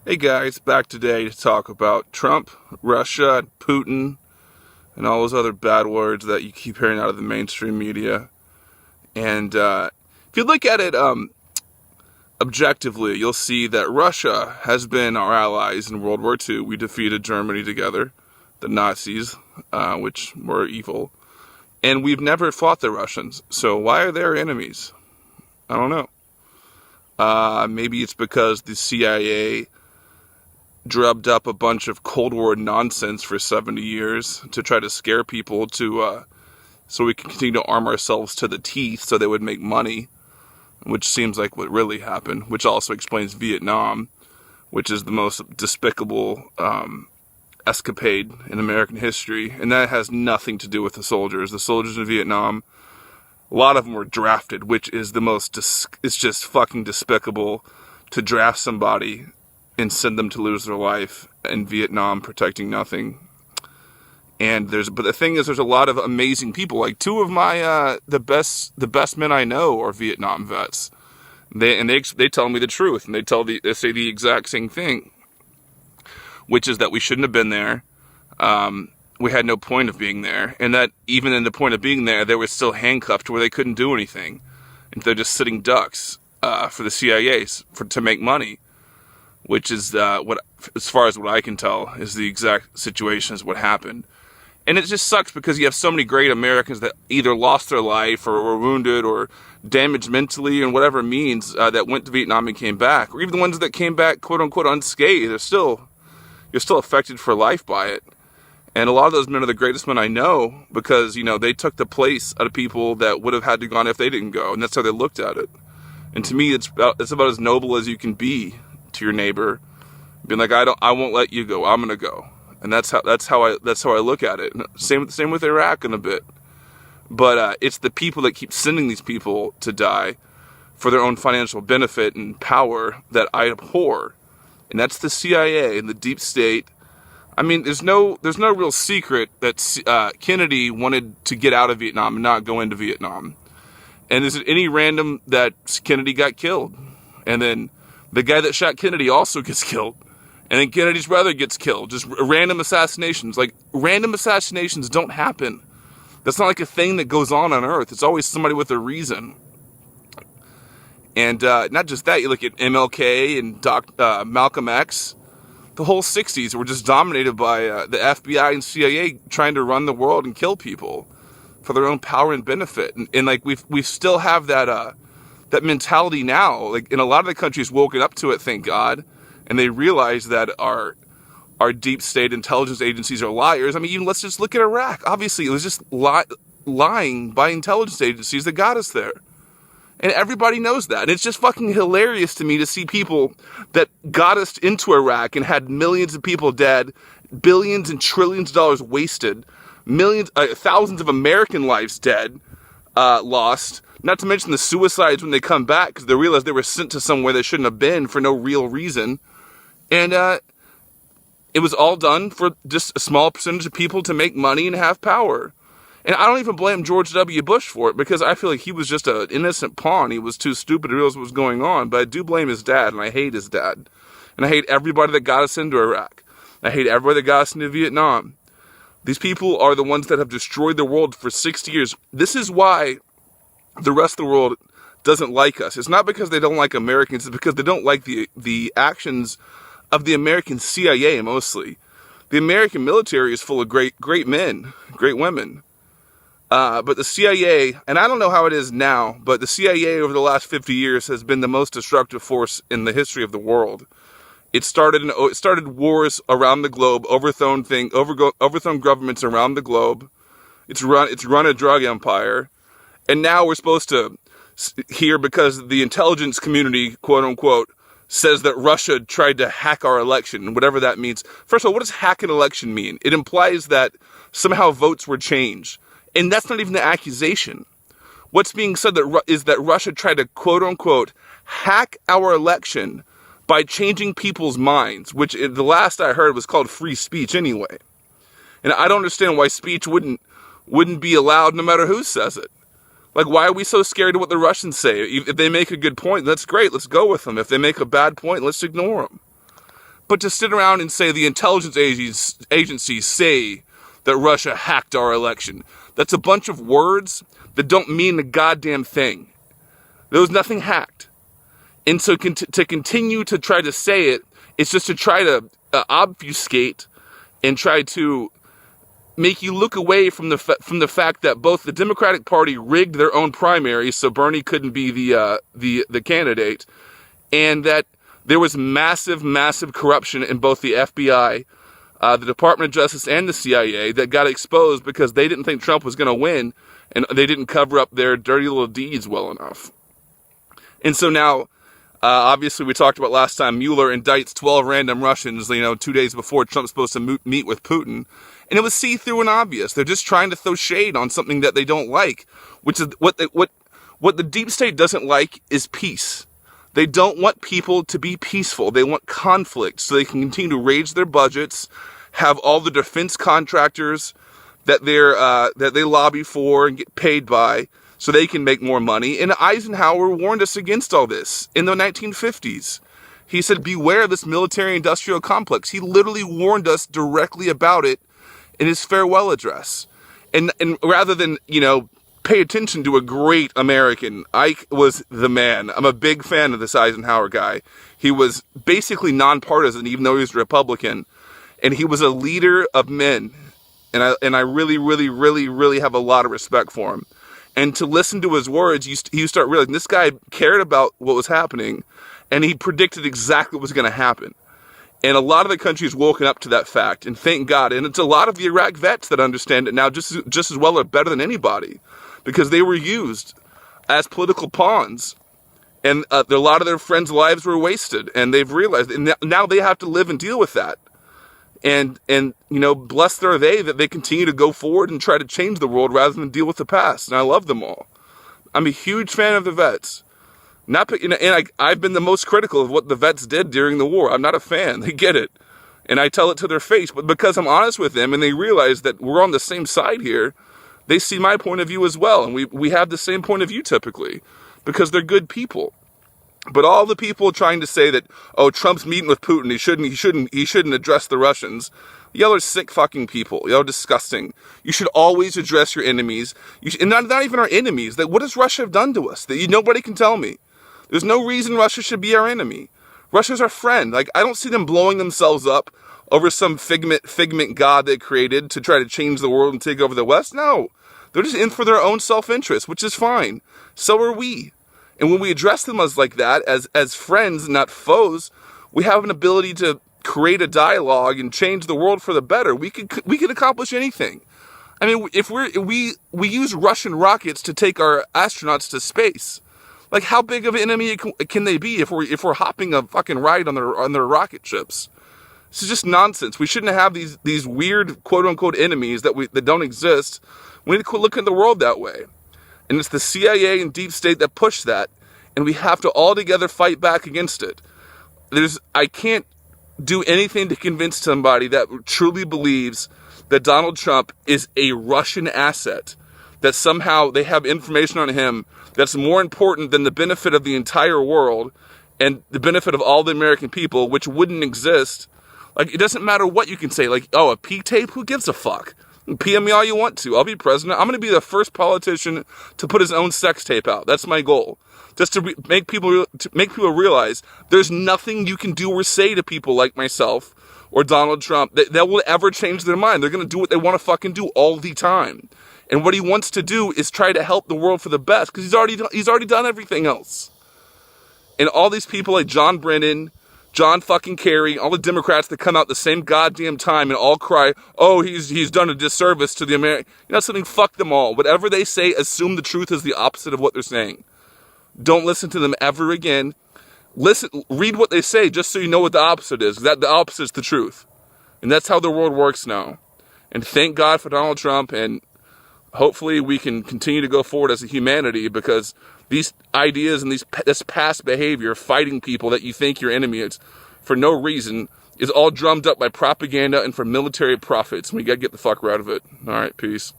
Hey guys, back today to talk about Trump, Russia, Putin, and all those other bad words that you keep hearing out of the mainstream media. And if you look at it objectively, you'll see that Russia has been our allies in World War II. We defeated Germany together, the Nazis, which were evil. And we've never fought the Russians. So why are they our enemies? I don't know. Maybe it's because the CIA drubbed up a bunch of Cold War nonsense for 70 years to try to scare people so we can continue to arm ourselves to the teeth so they would make money, which seems like what really happened, which also explains Vietnam, which is the most despicable escapade in American history. And that has nothing to do with the soldiers. The soldiers in Vietnam, a lot of them were drafted, which is it's just fucking despicable to draft somebody and send them to lose their life in Vietnam protecting nothing. But the thing is, there's a lot of amazing people. Like two of my the best men I know are Vietnam vets. They tell me the truth, and they say the exact same thing, which is that we shouldn't have been there. We had no point of being there, and that even in the point of being there, they were still handcuffed where they couldn't do anything, and they're just sitting ducks for the CIA to make money. Which is what, as far as what I can tell, is the exact situation as what happened. And it just sucks because you have so many great Americans that either lost their life or were wounded or damaged mentally and whatever means that went to Vietnam and came back. Or even the ones that came back, quote unquote, unscathed. You're still affected for life by it. And a lot of those men are the greatest men I know because, they took the place out of people that would have had to gone if they didn't go. And that's how they looked at it. And to me, it's about as noble as you can be to your neighbor, being like, I won't let you go. I'm gonna go, and that's how I look at it. Same with Iraq in a bit, but it's the people that keep sending these people to die for their own financial benefit and power that I abhor, and that's the CIA and the deep state. I mean, there's no real secret that Kennedy wanted to get out of Vietnam and not go into Vietnam, and is it any random that Kennedy got killed, and then the guy that shot Kennedy also gets killed. And then Kennedy's brother gets killed. Just random assassinations. Like, random assassinations don't happen. That's not like a thing that goes on Earth. It's always somebody with a reason. And not just that, you look at MLK and Malcolm X. The whole 60s were just dominated by the FBI and CIA trying to run the world and kill people for their own power and benefit. And like, we still have that mentality now. Like, in a lot of the countries woken up to it, thank God, and they realize that our deep state intelligence agencies are liars. I mean, even let's just look at Iraq. Obviously, it was just lying by intelligence agencies that got us there. And everybody knows that. And it's just fucking hilarious to me to see people that got us into Iraq and had millions of people dead, billions and trillions of dollars wasted, thousands of American lives dead, lost. Not to mention the suicides when they come back because they realize they were sent to somewhere they shouldn't have been for no real reason. And it was all done for just a small percentage of people to make money and have power. And I don't even blame George W. Bush for it because I feel like he was just an innocent pawn. He was too stupid to realize what was going on. But I do blame his dad, and I hate his dad. And I hate everybody that got us into Iraq. I hate everybody that got us into Vietnam. These people are the ones that have destroyed the world for 60 years. This is why the rest of the world doesn't like us. It's not because they don't like Americans. It's because they don't like the actions of the American CIA mostly. The American military is full of great men, great women. But the CIA, and I don't know how it is now, but the CIA over the last 50 years has been the most destructive force in the history of the world. It started wars around the globe, overthrown governments around the globe. It's run a drug empire. And now we're supposed to hear because the intelligence community, quote unquote, says that Russia tried to hack our election, whatever that means. First of all, what does hack an election mean? It implies that somehow votes were changed. And that's not even the accusation. What's being said is that Russia tried to, quote unquote, hack our election by changing people's minds, which the last I heard was called free speech anyway. And I don't understand why speech wouldn't be allowed no matter who says it. Like, why are we so scared of what the Russians say? If they make a good point, that's great. Let's go with them. If they make a bad point, let's ignore them. But to sit around and say the intelligence agencies say that Russia hacked our election, that's a bunch of words that don't mean a goddamn thing. There was nothing hacked. And so to continue to try to say it, it's just to try to obfuscate and try to make you look away from the fact that both the Democratic Party rigged their own primary so Bernie couldn't be the candidate, and that there was massive corruption in both the FBI, the Department of Justice, and the CIA that got exposed because they didn't think Trump was going to win, and they didn't cover up their dirty little deeds well enough. And so now, obviously, we talked about last time, Mueller indicts 12 random Russians, 2 days before Trump's supposed to meet with Putin. And it was see-through and obvious. They're just trying to throw shade on something that they don't like, which is what the deep state doesn't like is peace. They don't want people to be peaceful. They want conflict so they can continue to raise their budgets, have all the defense contractors that they lobby for and get paid by, so they can make more money. And Eisenhower warned us against all this in the 1950s. He said, beware of this military-industrial complex. He literally warned us directly about it in his farewell address. And rather than, pay attention to a great American, Ike was the man. I'm a big fan of this Eisenhower guy. He was basically nonpartisan, even though he was a Republican. And he was a leader of men. And I really, really, really, really have a lot of respect for him. And to listen to his words, you start realizing this guy cared about what was happening, and he predicted exactly what was going to happen. And a lot of the country's woken up to that fact, and thank God. And it's a lot of the Iraq vets that understand it now just as well or better than anybody, because they were used as political pawns. And a lot of their friends' lives were wasted, and they've realized, and now they have to live and deal with that. And blessed are they that they continue to go forward and try to change the world rather than deal with the past. And I love them all. I'm a huge fan of the vets. I've been the most critical of what the vets did during the war. I'm not a fan. They get it. And I tell it to their face. But because I'm honest with them and they realize that we're on the same side here, they see my point of view as well. And we have the same point of view typically because they're good people. But all the people trying to say that, oh, Trump's meeting with Putin, he shouldn't address the Russians. Y'all are sick fucking people. Y'all are disgusting. You should always address your enemies. And not even our enemies. What does Russia have done to us? Nobody can tell me. There's no reason Russia should be our enemy. Russia's our friend. I don't see them blowing themselves up over some figment god they created to try to change the world and take over the West. No. They're just in for their own self-interest, which is fine. So are we. And when we address them as like that, as friends, not foes, we have an ability to create a dialogue and change the world for the better. We could accomplish anything. I mean, if we use Russian rockets to take our astronauts to space, like how big of an enemy can they be if we're hopping a fucking ride on their rocket ships? This is just nonsense. We shouldn't have these weird quote unquote enemies that don't exist. We need to look at the world that way. And it's the CIA and deep state that push that. And we have to all together fight back against it. I can't do anything to convince somebody that truly believes that Donald Trump is a Russian asset. That somehow they have information on him that's more important than the benefit of the entire world and the benefit of all the American people, which wouldn't exist. It doesn't matter what you can say. A P tape? Who gives a fuck? PM me all you want to. I'll be president. I'm going to be the first politician to put his own sex tape out. That's my goal. Just to make people realize there's nothing you can do or say to people like myself or Donald Trump that will ever change their mind. They're going to do what they want to fucking do all the time. And what he wants to do is try to help the world for the best because he's already done everything else. And all these people like John Brennan, John fucking Kerry, all the Democrats that come out the same goddamn time and all cry, oh, he's done a disservice to the American. You know something? Fuck them all. Whatever they say, assume the truth is the opposite of what they're saying. Don't listen to them ever again. Read what they say just so you know what the opposite is. That the opposite is the truth. And that's how the world works now. And thank God for Donald Trump, and hopefully we can continue to go forward as a humanity because these ideas and this past behavior, fighting people that you think your enemy is for no reason, is all drummed up by propaganda and for military profits. We gotta get the fuck out of it. All right, peace.